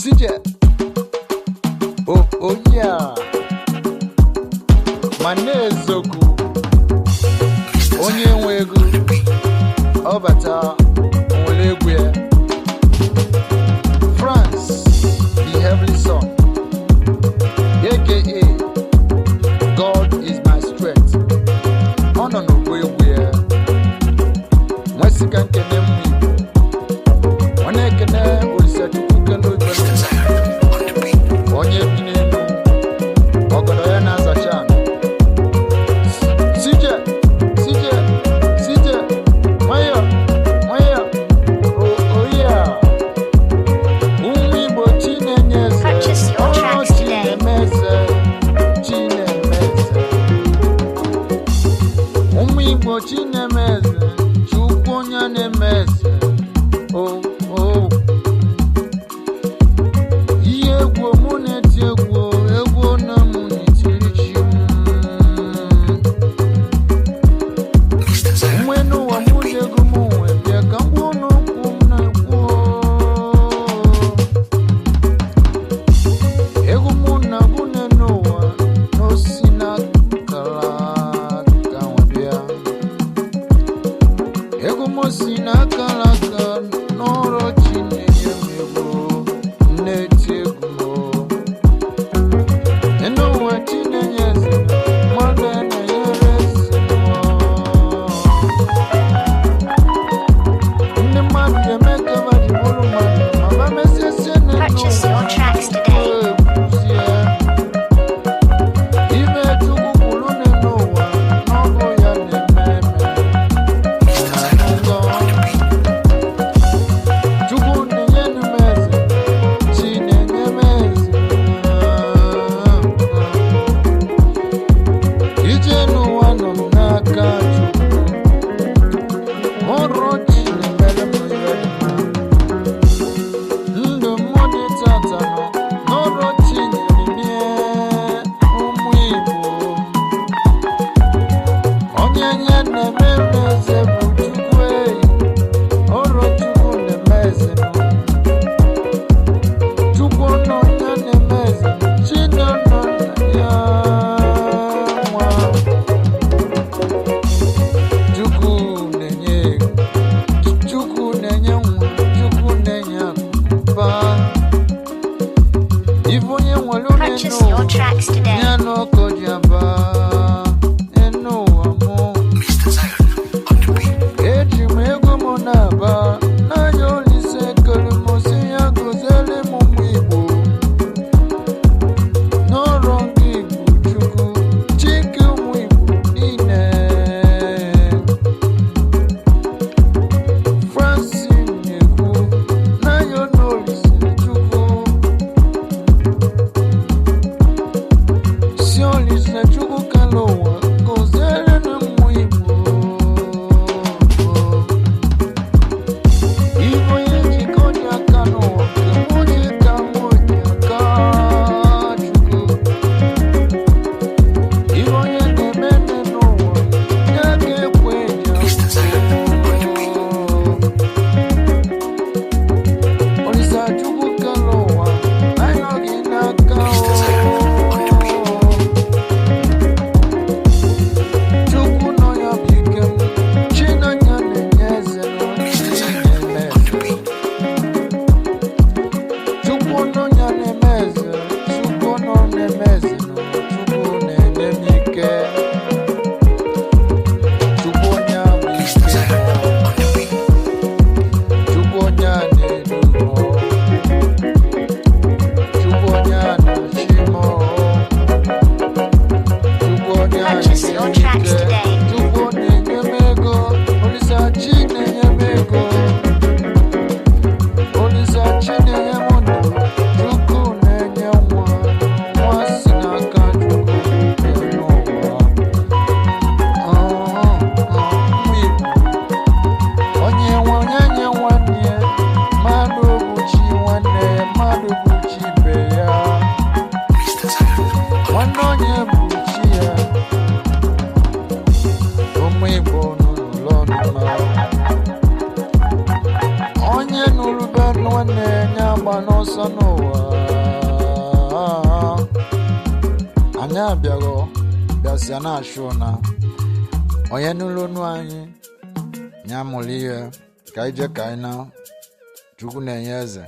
CJ. Oh yeah. Manezogu. Onye nwegu. Obata. Olegwe. France. The heavenly son. AKA. God is my strength. Ono no gwegwe. Mwesikan kene mwibu. Wane kene olisa chukuke no ibele. Onye binenu. Ogodo ya naza shana. CJ. Maya. Oh yeah. Umwibo Chineme Eze. Purchase your tracks today. Chineme Eze. Umwibo Chineme Eze. Chukwunya Nemeze. Oh. Iye gwo muneti egwo na munitirichi. Mwenu wa mudegu muwe biaka mwono kumna gwo. Egu muna gune noa no sina kalaka wabia. Egu mo sina kalaka noro chine yemego neti egu mo. Eno wa Chineme Eze madana yeresi mo. Purchase your tracks today. Purchase your tracks today. Purchase your tracks today. Onye nuru benu nwanne nya gba n'ọsọ n'ụwa anyị abịaghọ bịasịa na-achụ na onye n'ụlọ ọnụ anyị nya mụrụ ihe ka ije ka anyị na Chukwu na-enye eze